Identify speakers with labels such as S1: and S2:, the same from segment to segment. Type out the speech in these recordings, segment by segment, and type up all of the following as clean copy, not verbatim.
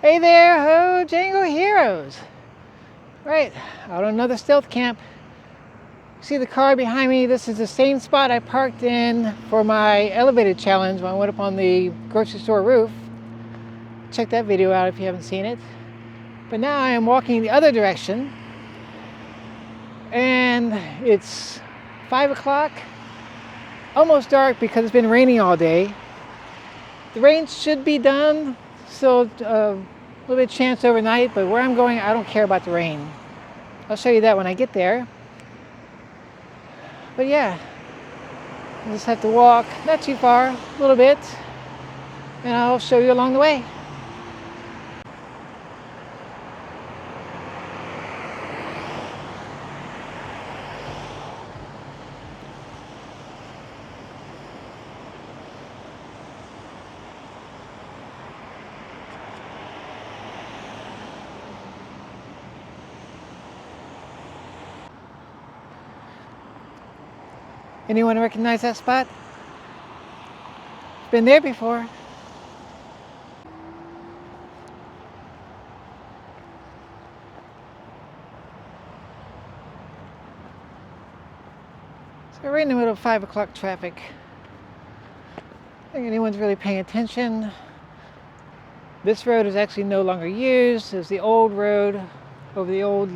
S1: Hey there, ho Django heroes! Right, out on another stealth camp. See the car behind me? This is the same spot I parked in for my elevated challenge when I went up on the grocery store roof. Check that video out if you haven't seen it. But now I am walking the other direction, and it's 5 o'clock, almost dark because it's been raining all day. The rain should be done, so a little bit of chance overnight, but where I'm going, I don't care about the rain. I'll show you that when I get there. But yeah, I just have to walk, not too far, a little bit, and I'll show you along the way. Anyone recognize that spot? Been there before. So we're in the middle of 5 o'clock traffic. I don't think anyone's really paying attention. This road is actually no longer used. It's the old road over the old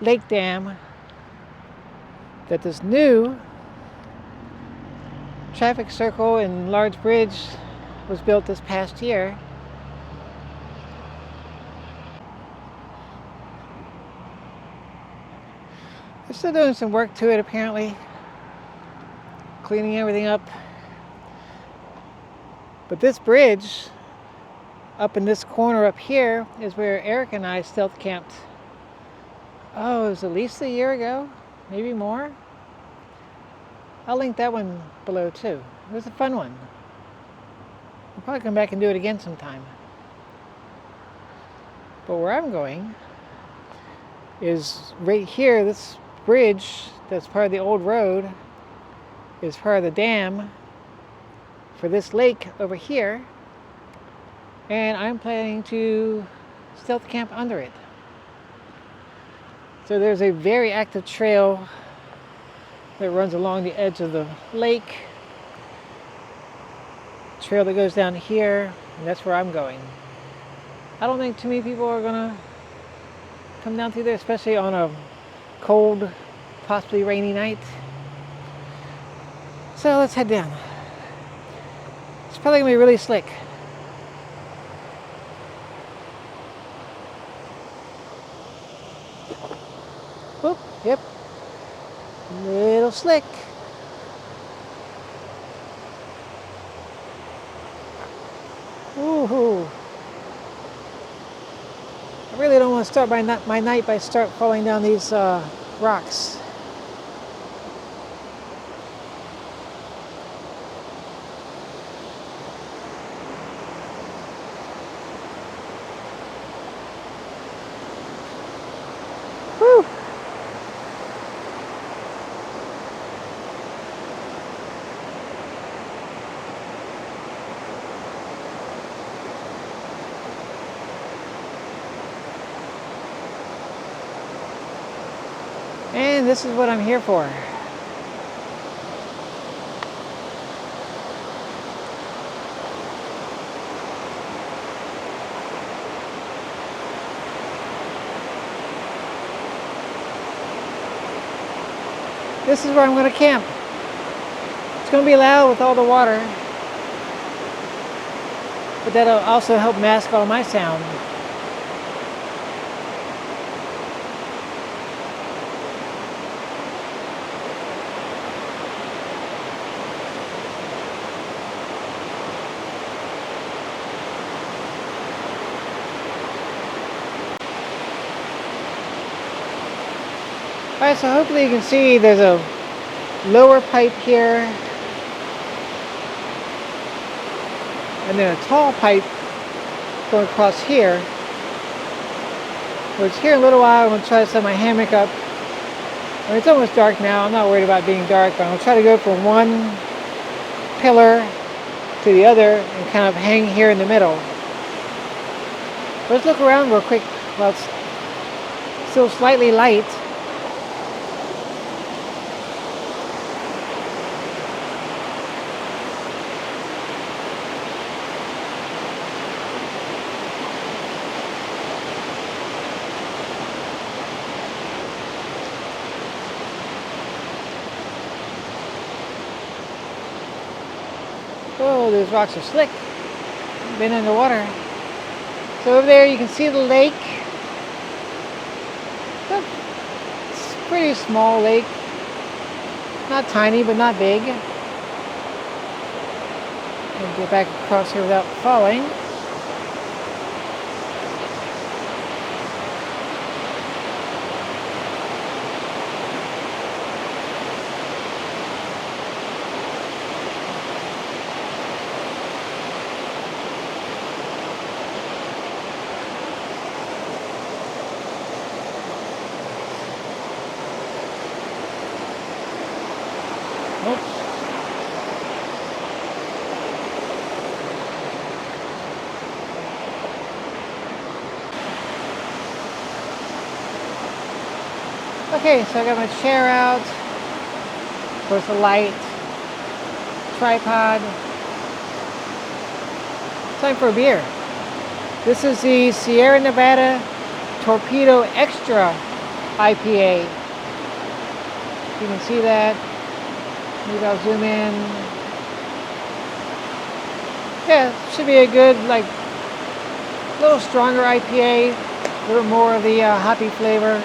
S1: lake dam that this new traffic circle and large bridge was built this past year. They're still doing some work to it apparently, cleaning everything up. But this bridge up in this corner up here is where Eric and I stealth camped. Oh, it was at least a year ago, maybe more. I'll link that one below too. It was a fun one. I'll probably come back and do it again sometime. But where I'm going is right here. This bridge that's part of the old road is part of the dam for this lake over here. And I'm planning to stealth camp under it. So there's a very active trail that runs along the edge of the lake. Trail that goes down here, and that's where I'm going. I don't think too many people are gonna come down through there, especially on a cold, possibly rainy night. So let's head down. It's probably gonna be really slick. Whoop, yep. Little slick. Woohoo! I really don't want to start my night by falling down these rocks. Whew! And this is what I'm here for. This is where I'm going to camp. It's going to be loud with all the water, but that'll also help mask all my sound. Alright, so hopefully you can see there's a lower pipe here, and then a tall pipe going across here. Which here in a little while I'm going to try to set my hammock up. I mean, it's almost dark now. I'm not worried about being dark, but I'm going to try to go from one pillar to the other and kind of hang here in the middle. Let's look around real quick while it's still slightly light. Oh, those rocks are slick. Been in the water. So over there you can see the lake. It's a pretty small lake. Not tiny, but not big. And get back across here without falling. Okay, so I got my chair out, of course the light, tripod. Time for a beer. This is the Sierra Nevada Torpedo Extra IPA. You can see that. Maybe I'll zoom in. Yeah, should be a good, like, little stronger IPA, a little more of the hoppy flavor.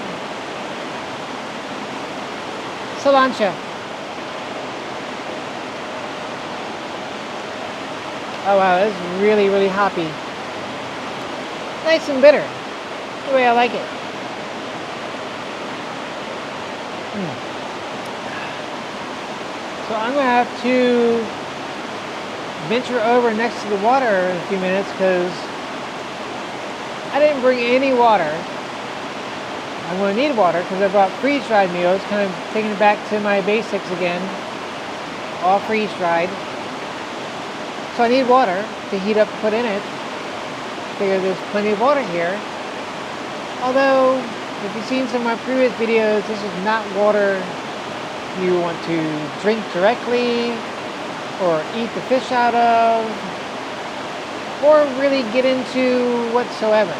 S1: Cilantro. Oh wow, that's really, really hoppy. Nice and bitter. The way I like it. So I'm going to have to venture over next to the water in a few minutes because I didn't bring any water. I'm going to need water because I brought freeze-dried meals, kind of taking it back to my basics again. All freeze-dried. So I need water to heat up and put in it. Figure there's plenty of water here. Although, if you've seen some of my previous videos, this is not water you want to drink directly or eat the fish out of or really get into whatsoever.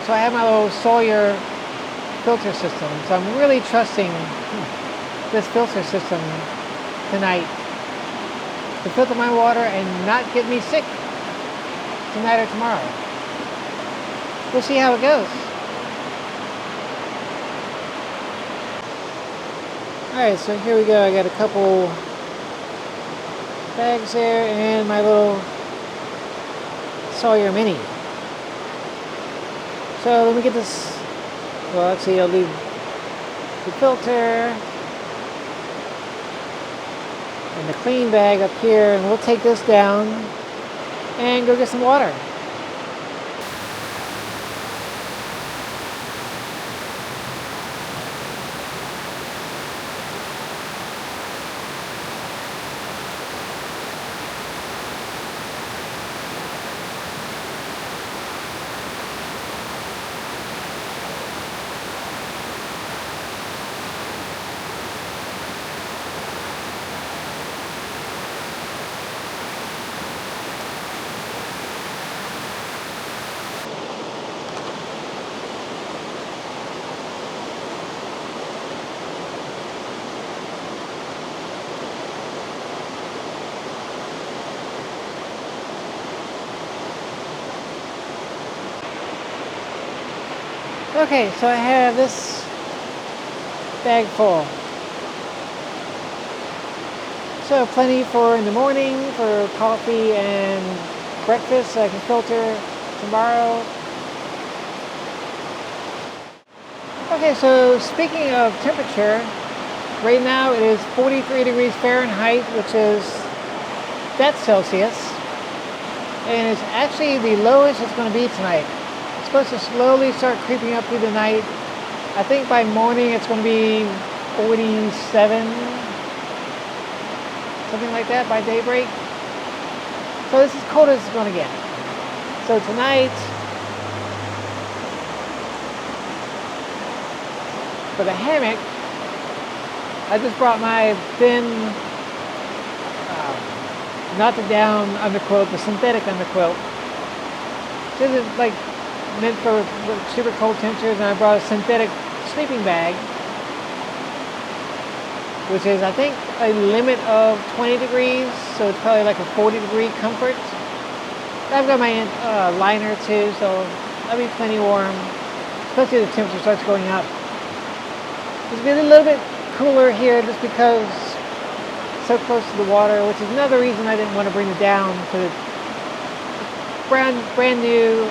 S1: So I have my little Sawyer filter system. So I'm really trusting this filter system tonight to filter my water and not get me sick tonight or tomorrow. We'll see how it goes. Alright, so here we go. I got a couple bags there and my little Sawyer Mini. So let me get this. Well, let's see, I'll leave the filter and the clean bag up here, and we'll take this down and go get some water. Okay, so I have this bag full. So plenty for in the morning, for coffee and breakfast, so I can filter tomorrow. Okay, so speaking of temperature, right now it is 43 degrees Fahrenheit, which is that's Celsius. And it's actually the lowest it's going to be tonight. Supposed to slowly start creeping up through the night. I think by morning it's going to be 47, something like that by daybreak. So this is cold as it's going to get. So tonight For the hammock, I just brought my thin, knotted down underquilt, the synthetic underquilt. This is like meant for super cold temperatures, and I brought a synthetic sleeping bag, which is, I think, a limit of 20 degrees, so it's probably like a 40-degree comfort. I've got my liner too, so I'll be plenty warm, especially if the temperature starts going up. It's been a little bit cooler here just because it's so close to the water, which is another reason I didn't want to bring it down, because it's brand new.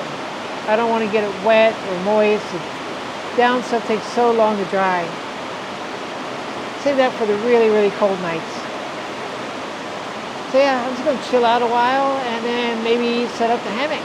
S1: I don't want to get it wet or moist. Down stuff takes so long to dry. Save that for the really, really cold nights. So yeah, I'm just going to chill out a while and then maybe set up the hammock.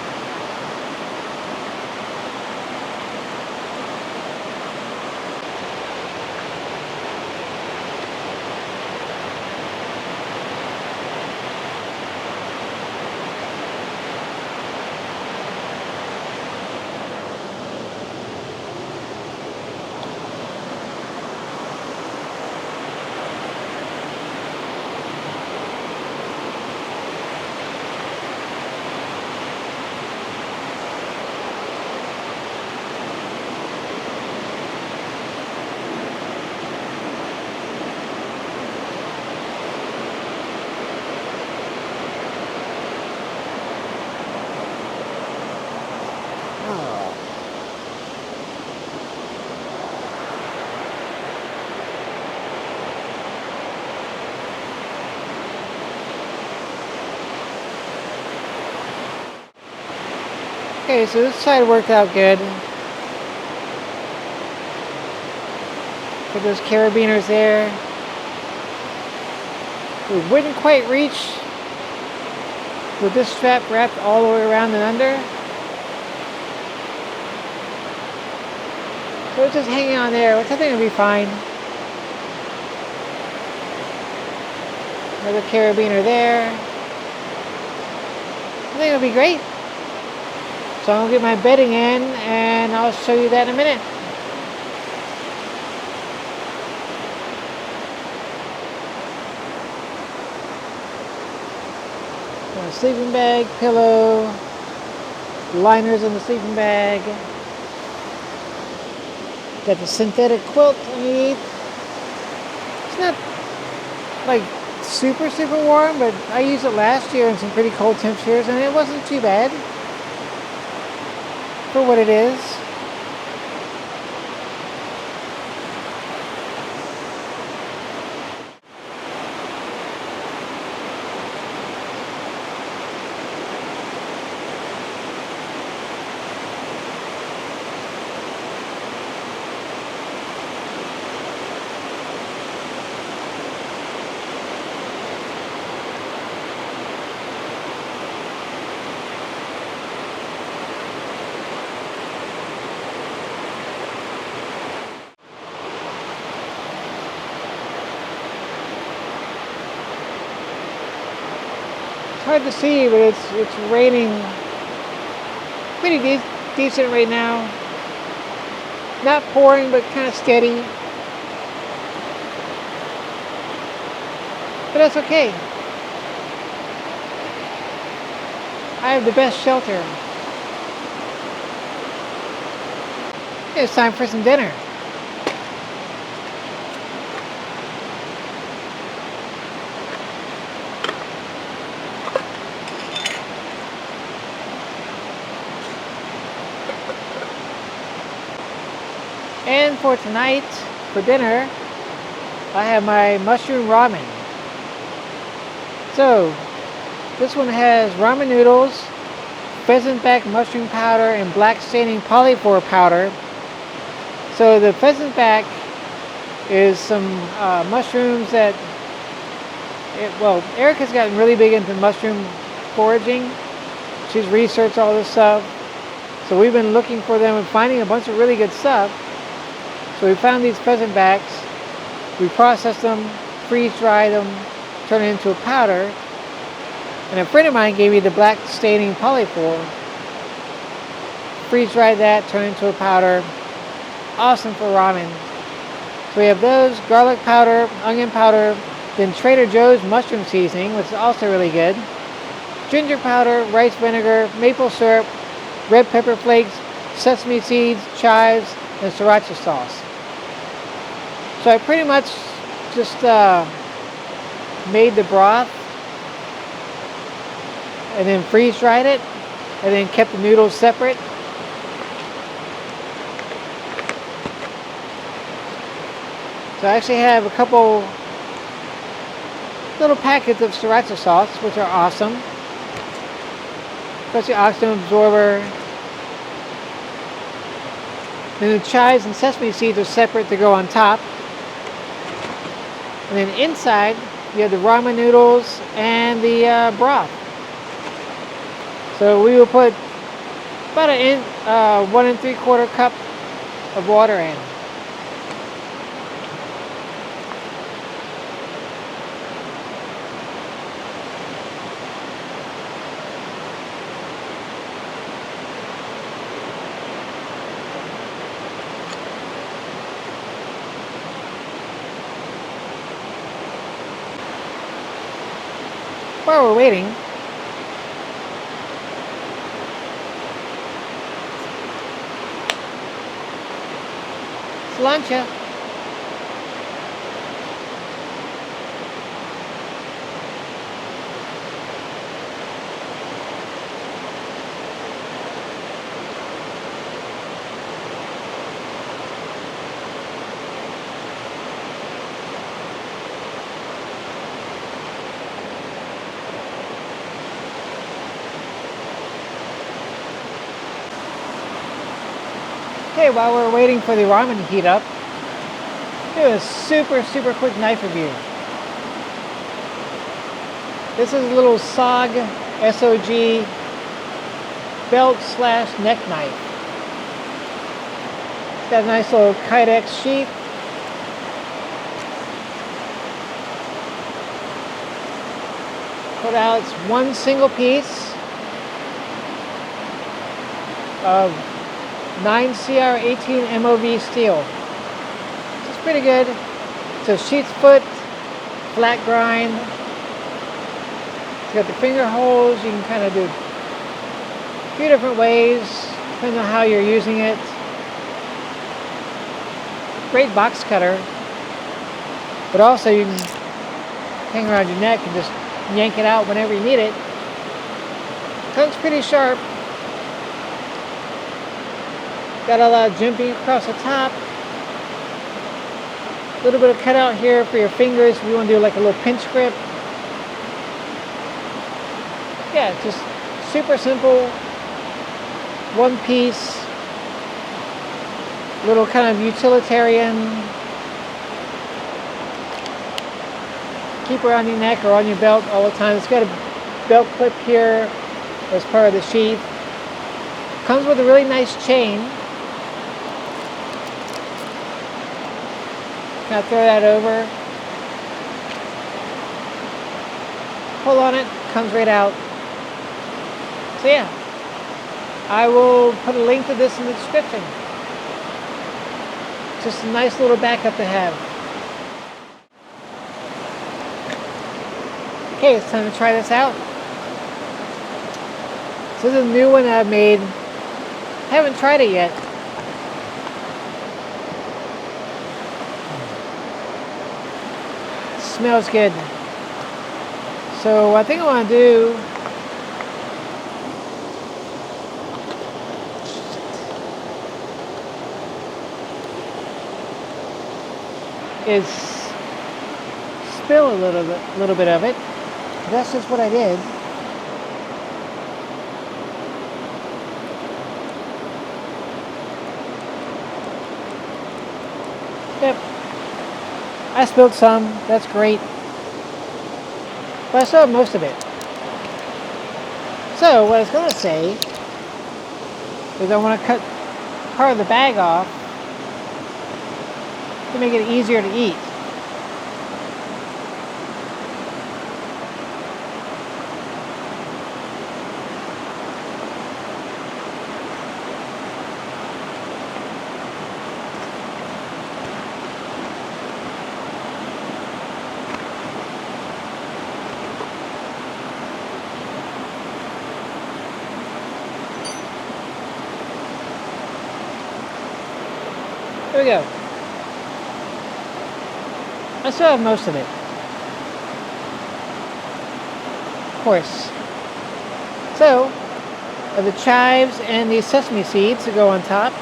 S1: Okay, so this side worked out good. Put those carabiners there. We wouldn't quite reach with this strap wrapped all the way around and under. So it's just hanging on there, which I think will be fine. Another carabiner there. I think it'll be great. So I'm going to get my bedding in, and I'll show you that in a minute. Got a sleeping bag, pillow, liners in the sleeping bag. Got the synthetic quilt underneath. It's not like super warm, but I used it last year in some pretty cold temperatures, and it wasn't too bad for what it is. It's hard to see, but it's raining pretty decent right now. Not pouring, but kind of steady. But that's okay. I have the best shelter. It's time for some dinner. And for tonight, for dinner, I have my mushroom ramen. So, this one has ramen noodles, pheasant back mushroom powder, and black staining polypore powder. So the pheasant back is some mushrooms that, Erica's gotten really big into mushroom foraging. She's researched all this stuff. So we've been looking for them and finding a bunch of really good stuff. So we found these pheasant backs. We processed them, freeze-dried them, turned it into a powder. And a friend of mine gave me the black staining polypore. Freeze-dried that, turned it into a powder. Awesome for ramen. So we have those, garlic powder, onion powder, then Trader Joe's mushroom seasoning, which is also really good, ginger powder, rice vinegar, maple syrup, red pepper flakes, sesame seeds, chives, and sriracha sauce. So I pretty much just made the broth and then freeze dried it and then kept the noodles separate. So I actually have a couple little packets of sriracha sauce, which are awesome. Especially oxygen absorber. Then the chives and sesame seeds are separate to go on top. And then inside, you have the ramen noodles and the broth. So we will put about 1 3/4 cup of water in. While we're waiting, cilantro. Okay, while we're waiting for the ramen to heat up, do a super quick knife review. This is a little SOG SOG belt/neck knife. It's got a nice little Kydex sheath. Put out, it's one single piece of 9CR18 MOV steel. It's pretty good. It's a sheep's foot, flat grind. It's got the finger holes. You can kind of do a few different ways, depending on how you're using it. Great box cutter, but also you can hang around your neck and just yank it out whenever you need it. Comes pretty sharp. Got a lot of jimping across the top. A little bit of cutout here for your fingers if you want to do like a little pinch grip. Yeah, just super simple. One piece. Little kind of utilitarian. Keep around your neck or on your belt all the time. It's got a belt clip here as part of the sheath. Comes with a really nice chain. Now throw that over. Pull on it, comes right out. So yeah, I will put a link to this in the description. Just a nice little backup to have. Okay, it's time to try this out. So this is a new one that I've made. Haven't tried it yet. Smells good. So I think I want to do is spill a little bit of it. That's just what I did. Yep. I spilled some, that's great. But I still have most of it. So what I was going to say is I want to cut part of the bag off to make it easier to eat. we go. I still have most of it. Of course. So, the chives and the sesame seeds to go on top.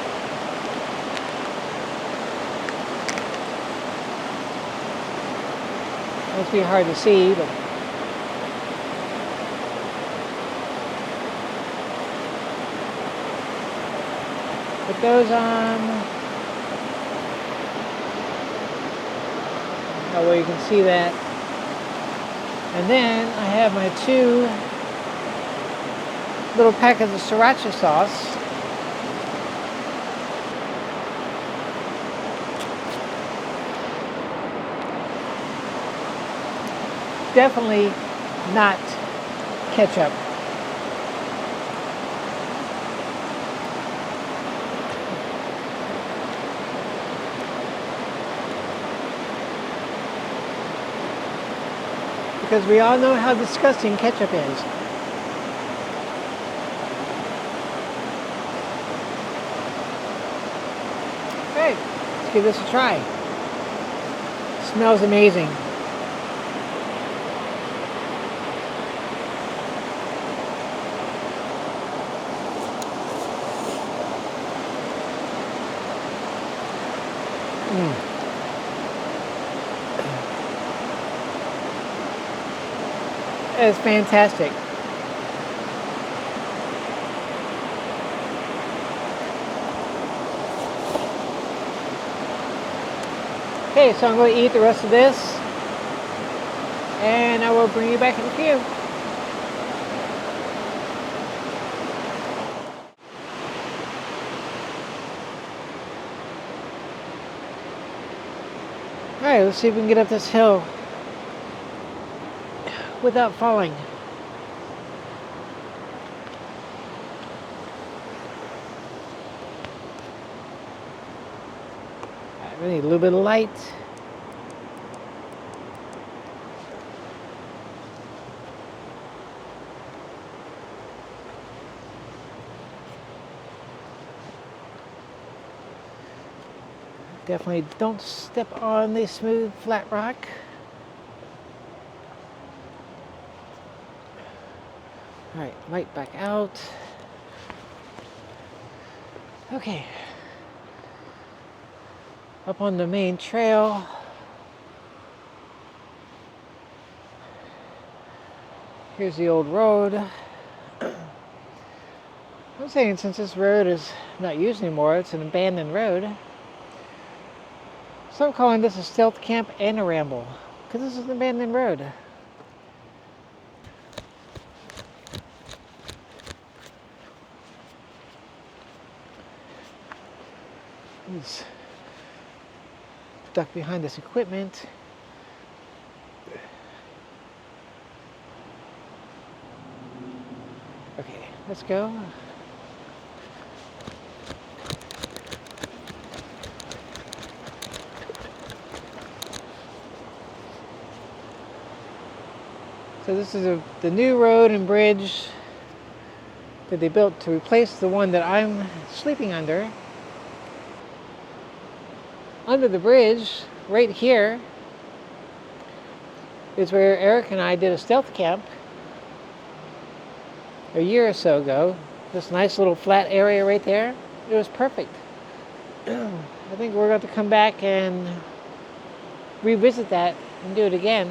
S1: Must be hard to see, but put those on. That way you can see that. And then I have my 2 little packets of sriracha sauce. Definitely not ketchup. Because we all know how disgusting ketchup is. Okay, let's give this a try. Smells amazing. It's fantastic. Okay, so I'm going to eat the rest of this, and I will bring you back in a few. Alright, let's see if we can get up this hill without falling. I need a little bit of light. Definitely don't step on the smooth flat rock. Alright, light back out. Okay. Up on the main trail. Here's the old road. I'm saying since this road is not used anymore, it's an abandoned road. So I'm calling this a stealth camp and a ramble, because this is an abandoned road. He's stuck behind this equipment. Okay, let's go. So this is the new road and bridge that they built to replace the one that I'm sleeping under. Under the bridge, right here, is where Eric and I did a stealth camp a year or so ago. This nice little flat area right there. It was perfect. I think we're going to come back and revisit that and do it again.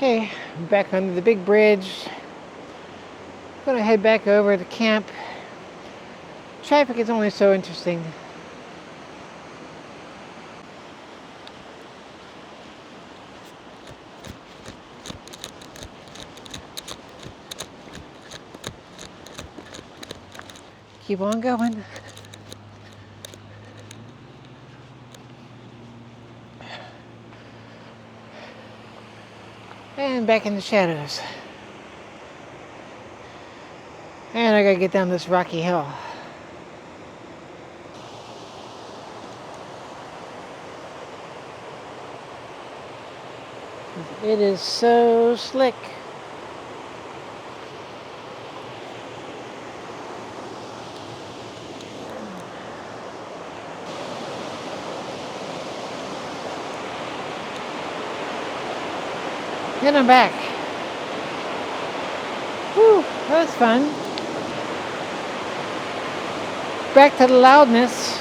S1: Okay, I'm back under the big bridge. I'm gonna head back over to camp. Traffic is only so interesting. Keep on going. And back in the shadows. And I gotta get down this rocky hill. It is so slick. And I'm back. Whew, that was fun. Back to the loudness.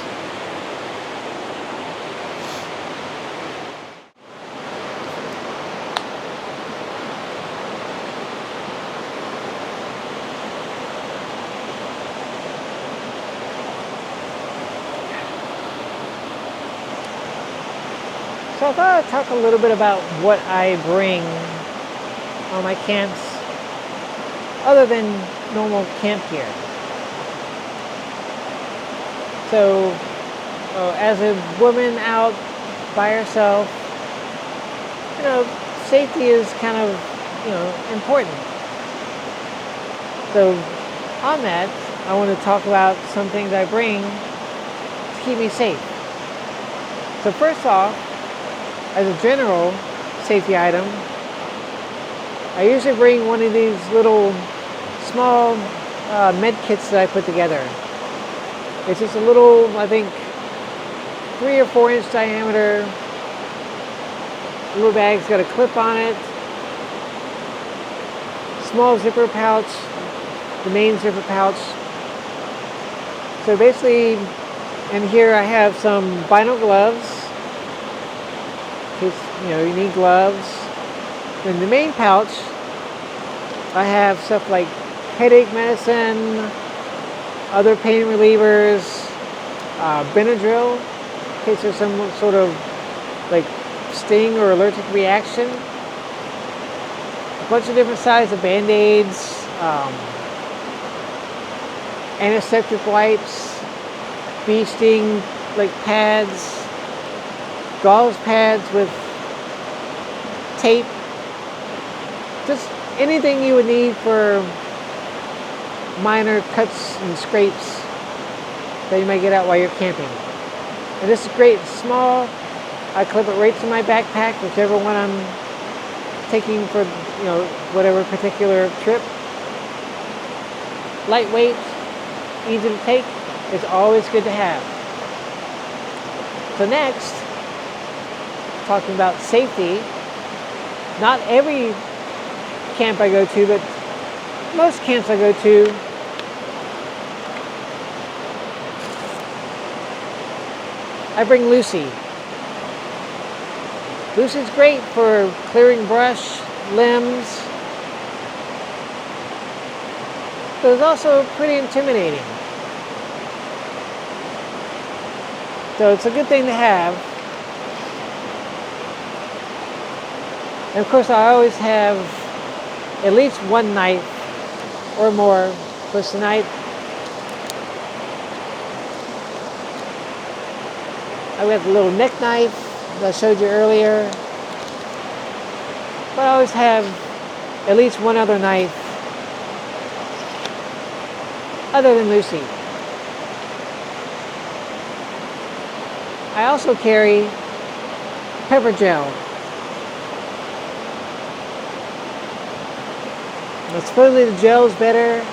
S1: So I thought I'd talk a little bit about what I bring on my camps other than normal camp gear. So as a woman out by herself, safety is kind of, important. So on that, I want to talk about some things I bring to keep me safe. So first off, as a general safety item, I usually bring one of these little small med kits that I put together. It's just a little, I think, 3 or 4 inch diameter little bag's got a clip on it, small zipper pouch, the main zipper pouch. So basically, in here I have some vinyl gloves. In case, you need gloves. In the main pouch, I have stuff like headache medicine, other pain relievers, Benadryl, in case there's some sort of like sting or allergic reaction. A bunch of different sizes of Band-Aids, antiseptic wipes, bee sting like pads, gauze pads with tape, just anything you would need for minor cuts and scrapes that you might get out while you're camping. And this is great. It's small. I clip it right to my backpack, whichever one I'm taking for whatever particular trip. Lightweight, easy to take. It's always good to have. So next, talking about safety. Not every camp I go to, but most camps I go to, I bring Luci. Luci's great for clearing brush, limbs, but it's also pretty intimidating. So it's a good thing to have. And of course I always have at least one knife or more. Plus tonight I've got the little neck knife that I showed you earlier. But I always have at least one other knife other than Luci. I also carry pepper gel. Now, supposedly the gel is better.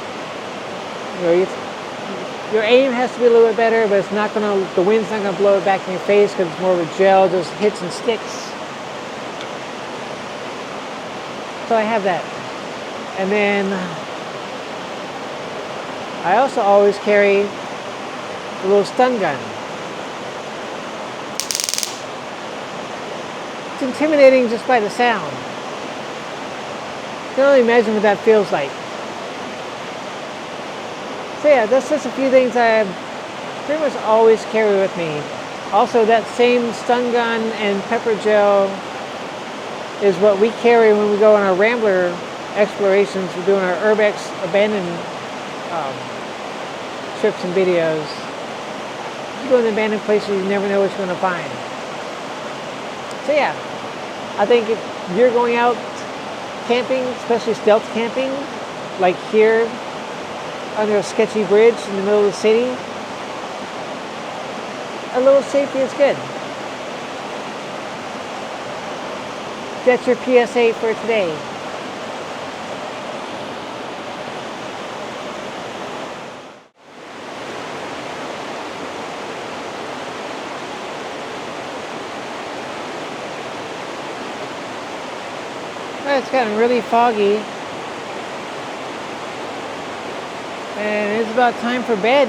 S1: Your aim has to be a little bit better, but the wind's not gonna blow it back in your face because it's more of a gel, just hits and sticks. So I have that. And then I also always carry a little stun gun. It's intimidating just by the sound. can only imagine what that feels like. So yeah, that's just a few things I pretty much always carry with me. Also, that same stun gun and pepper gel is what we carry when we go on our Rambler explorations. We're doing our Urbex abandoned trips and videos. You go in the abandoned places, you never know what you're going to find. So yeah, I think if you're going out camping, especially stealth camping, like here under a sketchy bridge in the middle of the city, a little safety is good. That's your PSA for today. It's gotten really foggy, and it's about time for bed.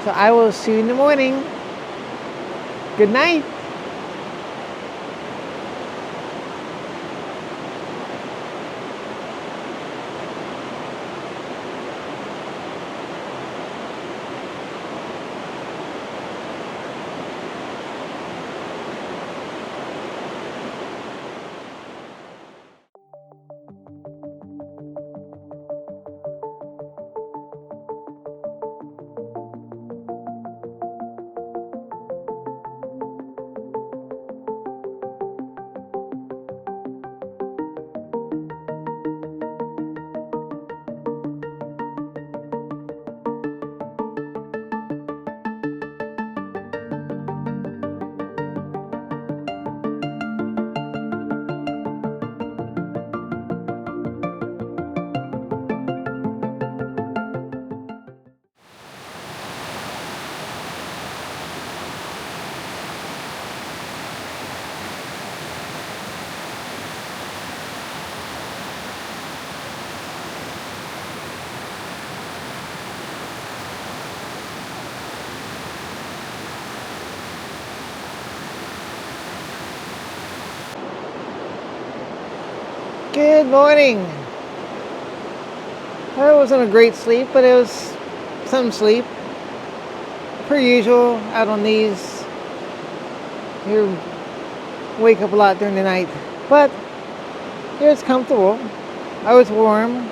S1: So I will see you in the morning. Good night. Good morning. I wasn't a great sleep, but it was some sleep. Per usual, out on these, you wake up a lot during the night. But it was comfortable. I was warm.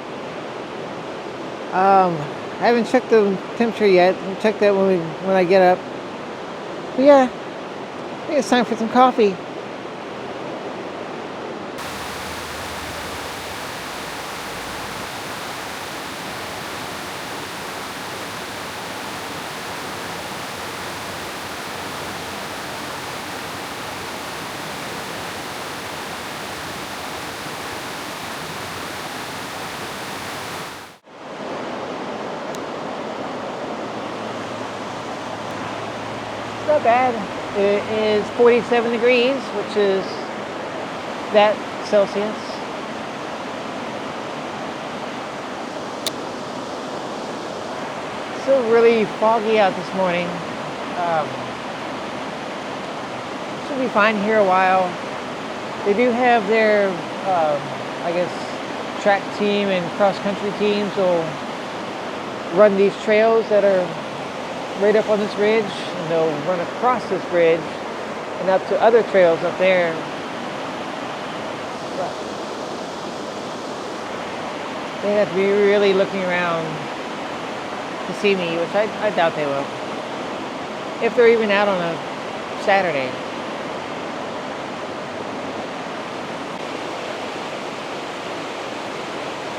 S1: I haven't checked the temperature yet. I'll check that when I get up. But yeah, I think it's time for some coffee. Not bad. It is 47 degrees, which is that Celsius. Still really foggy out this morning. Should be fine here a while. They do have their, I guess, track team and cross-country teams will run these trails that are right up on this ridge, and they'll run across this bridge and up to other trails up there. But they have to be really looking around to see me, which I doubt they will. If they're even out on a Saturday.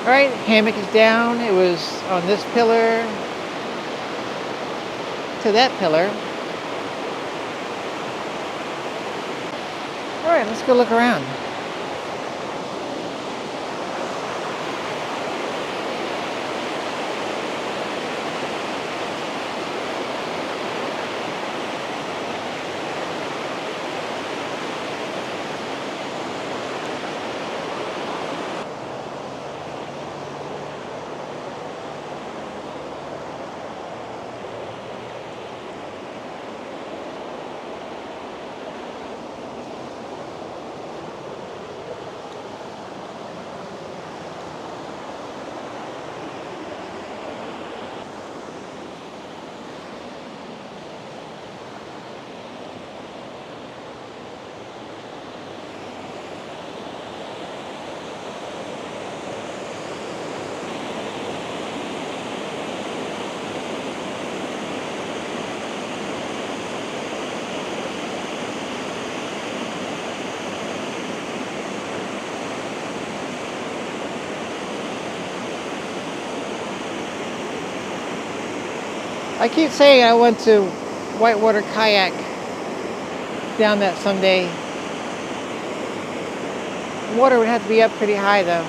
S1: Alright, hammock is down. It was on this pillar to that pillar. Alright, let's go look around. I keep saying I want to whitewater kayak down that someday. The water would have to be up pretty high though.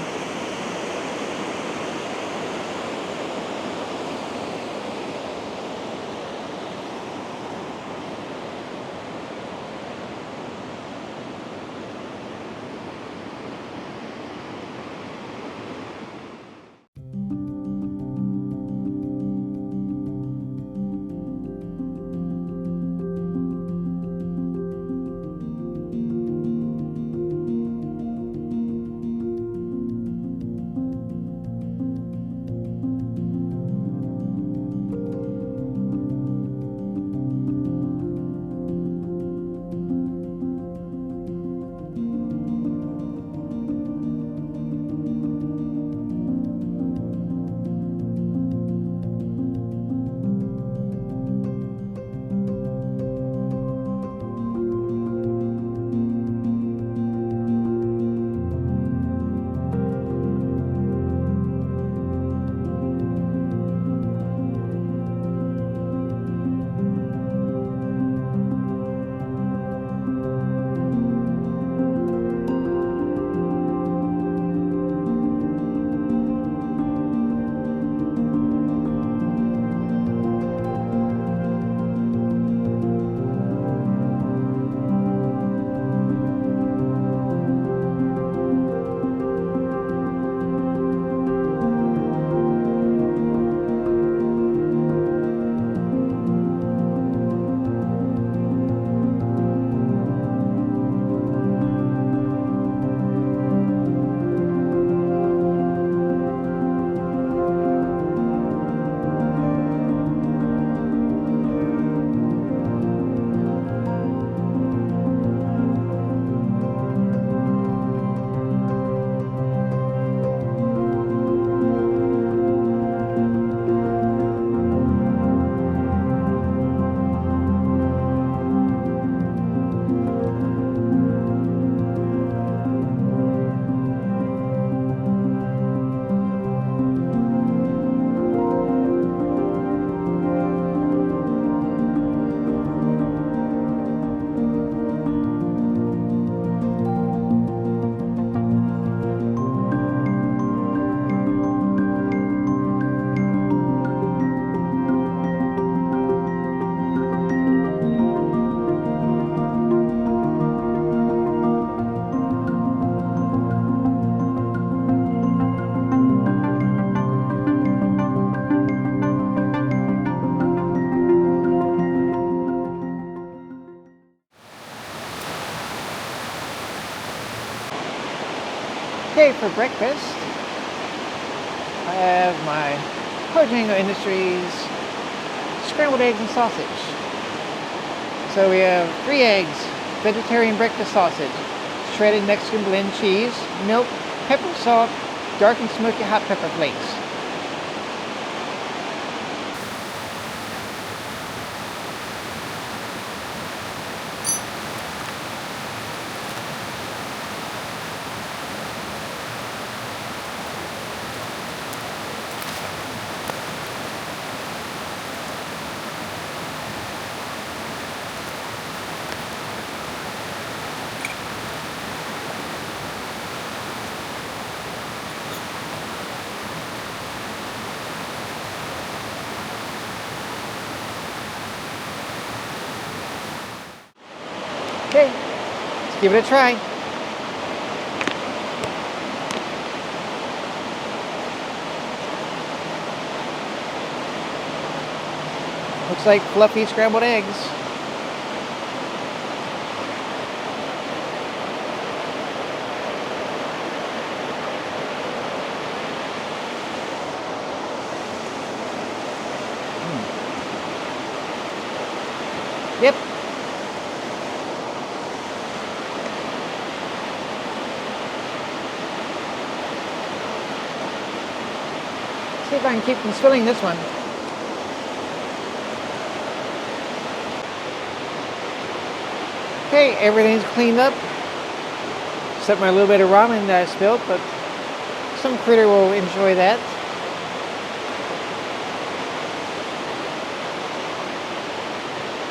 S1: Okay, for breakfast, I have my Pojango Industries scrambled eggs and sausage. So we have 3 eggs, vegetarian breakfast sausage, shredded Mexican blend cheese, milk, pepper, salt, dark and smoky hot pepper flakes. Okay, let's give it a try. Looks like fluffy scrambled eggs. Yep. See if I can keep from spilling this one. Okay, everything's cleaned up, except my little bit of ramen that I spilled, but some critter will enjoy that.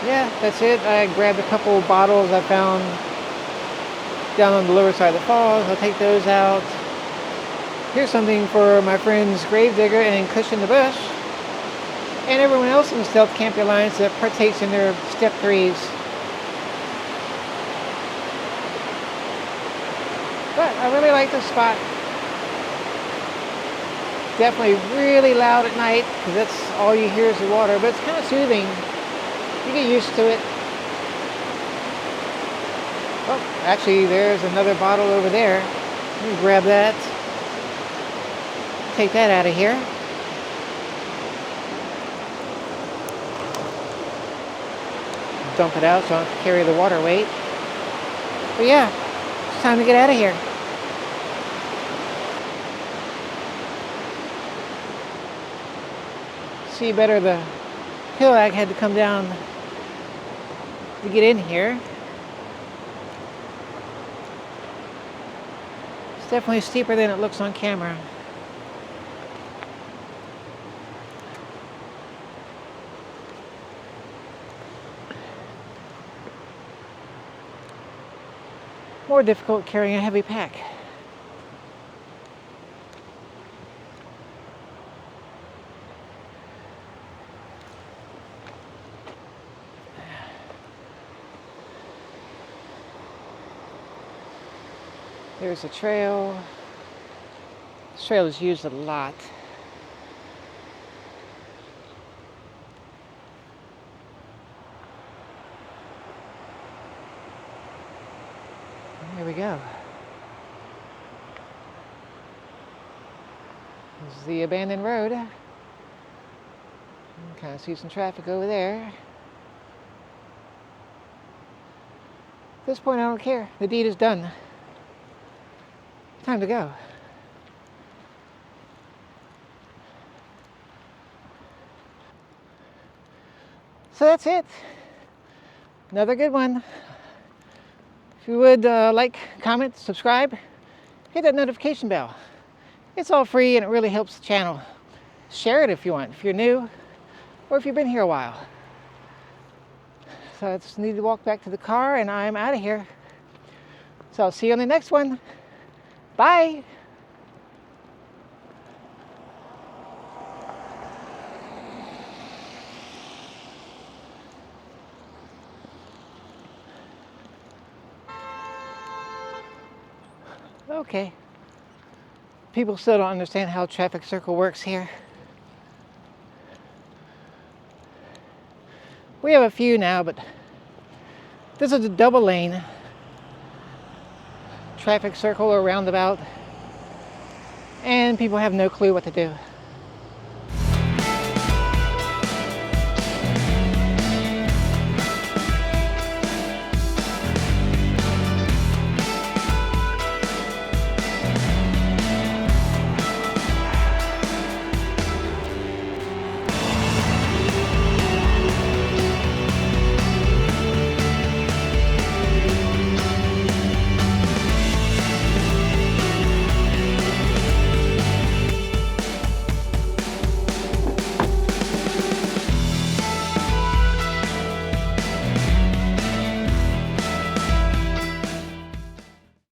S1: Yeah, that's it. I grabbed a couple bottles I found down on the lower side of the falls. I'll take those out. Here's something for my friends Gravedigger and Cushion the Bush, and everyone else in the Stealth Camp Alliance that partakes in their step 3s. But I really like this spot. Definitely really loud at night because that's all you hear is the water, but it's kind of soothing. You get used to it. Oh, actually there's another bottle over there. Let me grab that. Take that out of here. Dump it out so I don't have to carry the water weight. But yeah, it's time to get out of here. See better the hill I had to come down to get in here. It's definitely steeper than it looks on camera. More difficult carrying a heavy pack. There's a trail. This trail is used a lot. Here we go. This is the abandoned road. You can kind of see some traffic over there. At this point, I don't care. The deed is done. Time to go. So that's it. Another good one. If you would like, comment, subscribe, hit that notification bell. It's all free and it really helps the channel. Share it if you want, if you're new or if you've been here a while. So I just need to walk back to the car and I'm out of here. So I'll see you on the next one. Bye. Okay. People still don't understand how traffic circle works here. We have a few now, but this is a double lane traffic circle or roundabout, and people have no clue what to do.